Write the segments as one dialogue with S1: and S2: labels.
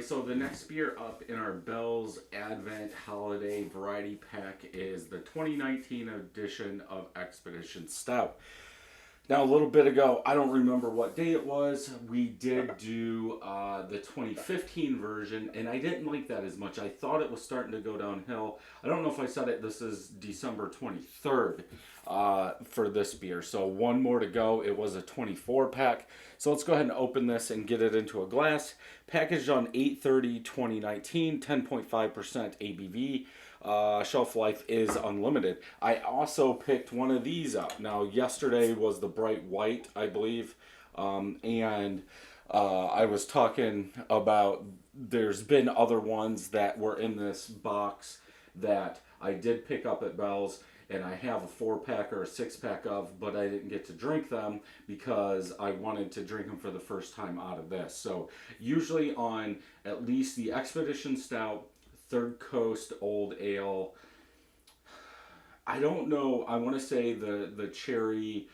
S1: so the next beer up in our Bell's Advent Holiday Variety Pack is the 2019 edition of Expedition Stout. Now, a little bit ago, I don't remember what day it was, we did do the 2015 version, and I didn't like that as much. I thought it was starting to go downhill. I don't know if I said it, this is December 23rd for this beer. So one more to go. It was a 24 pack. So let's go ahead and open this and get it into a glass. Packaged on 8/30/2019, 10.5% ABV. Shelf life is unlimited. I also picked one of these up. Now, yesterday was the bright white, I believe, and I was talking about there's been other ones that were in this box that I did pick up at Bell's, and I have a 4-pack or a 6-pack of, but I didn't get to drink them because I wanted to drink them for the first time out of this. So usually on at least the Expedition Stout, Third Coast Old Ale, I don't know, I want to say the cherry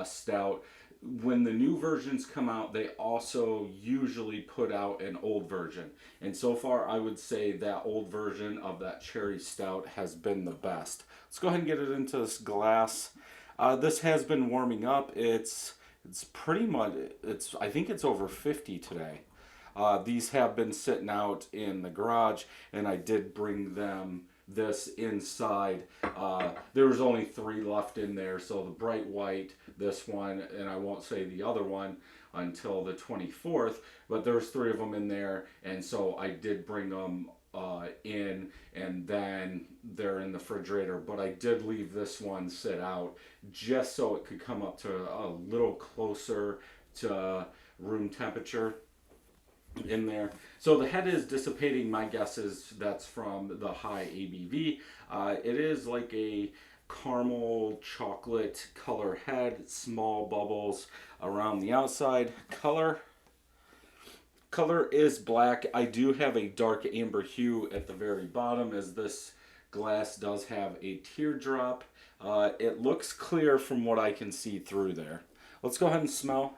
S1: stout. When the new versions come out, they also usually put out an old version. And so far, I would say that old version of that cherry stout has been the best. Let's go ahead and get it into this glass. This has been warming up. It's pretty much, I think it's over 50 today. These have been sitting out in the garage, and I did bring them this inside. There was only 3 left in there, so the bright white, this one, and I won't say the other one until the 24th, but there's 3 of them in there, and so I did bring them in, and then they're in the refrigerator, but I did leave this one sit out just so it could come up to a little closer to room temperature in there. So the head is dissipating. My guess is that's from the high ABV. It is like a caramel chocolate color head, small bubbles around the outside. Color is black. I do have a dark amber hue at the very bottom, as this glass does have a teardrop. It looks clear from what I can see through there. Let's go ahead and smell.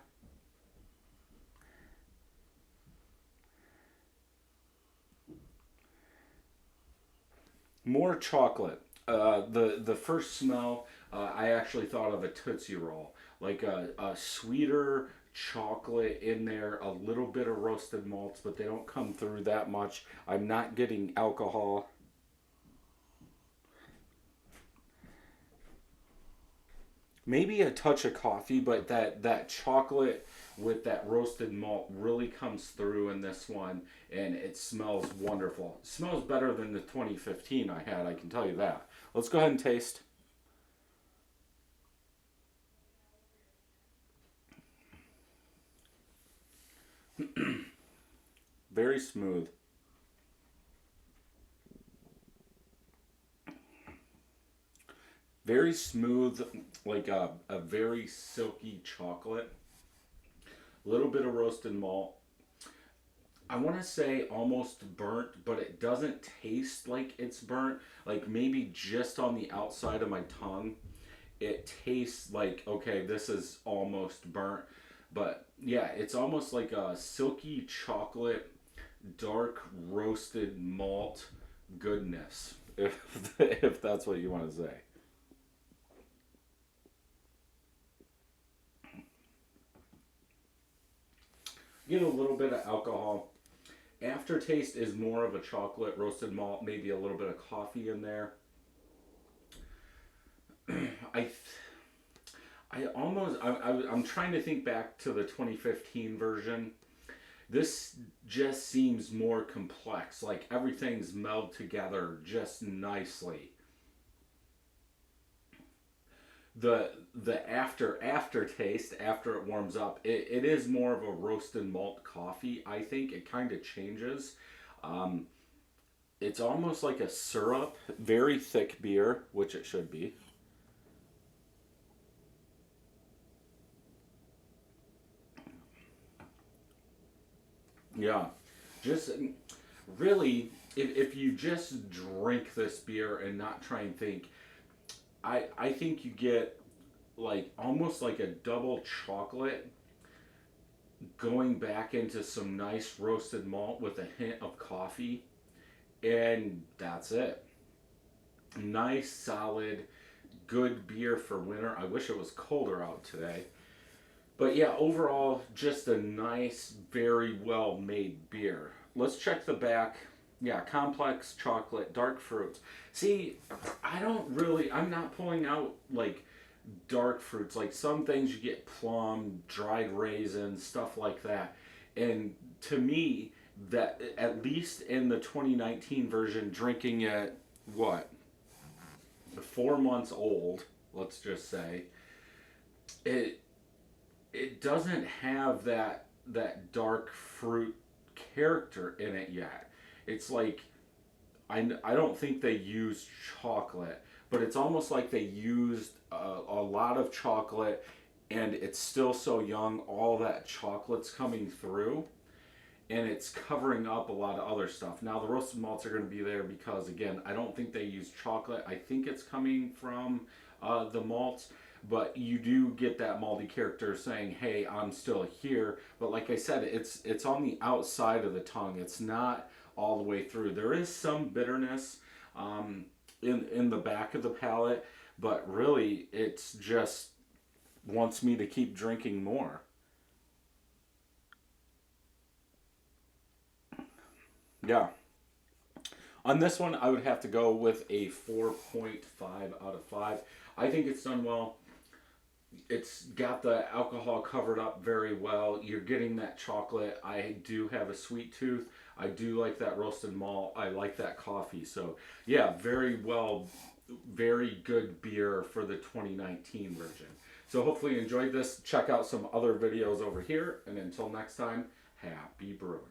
S1: More chocolate. The first smell, I actually thought of a Tootsie Roll, like a sweeter chocolate in there, a little bit of roasted malts, but they don't come through that much. I'm not getting alcohol. Maybe a touch of coffee, but that chocolate with that roasted malt really comes through in this one, and it smells wonderful. It smells better than the 2015 I had, I can tell you that. Let's go ahead and taste. Very smooth. Very smooth, like a very silky chocolate. A little bit of roasted malt. I want to say almost burnt, but it doesn't taste like it's burnt. Like maybe just on the outside of my tongue, it tastes like, okay, this is almost burnt. But yeah, it's almost like a silky chocolate, dark roasted malt goodness, if that's what you want to say. Get a little bit of alcohol. Aftertaste is more of a chocolate, roasted malt, maybe a little bit of coffee in there. I I'm trying to think back to the 2015 version. This just seems more complex. Like everything's melded together just nicely. The aftertaste after it warms up, it is more of a roasted malt coffee. I think it kind of changes. Um, it's almost like a syrup, very thick beer, which it should be. Yeah, just really, if you just drink this beer and not try and think, I think you get like almost like a double chocolate going back into some nice roasted malt with a hint of coffee, and that's it. Nice, solid, good beer for winter. I wish it was colder out today. But yeah, overall, just a nice, very well made beer. Let's check the back. Yeah, complex chocolate, dark fruits. See, I'm not pulling out like dark fruits. Like some things you get plum, dried raisins, stuff like that. And to me, that at least in the 2019 version, drinking it, what, 4 months old, let's just say, it it doesn't have that dark fruit character in it yet. It's like I don't think they used chocolate, but it's almost like they used a lot of chocolate, and it's still so young. All that chocolate's coming through, and it's covering up a lot of other stuff. Now the roasted malts are going to be there because again, I don't think they use chocolate. I think it's coming from the malts, but you do get that malty character saying, "Hey, I'm still here." But like I said, it's on the outside of the tongue. It's not all the way through. There is some bitterness in the back of the palate, but really, it's just wants me to keep drinking more. Yeah. On this one, I would have to go with a 4.5 out of 5. I think it's done well. It's got the alcohol covered up very well. You're getting that chocolate. I do have a sweet tooth. I do like that roasted malt. I like that coffee. So, yeah, very well, very good beer for the 2019 version. So, hopefully, you enjoyed this. Check out some other videos over here. And until next time, happy brewing.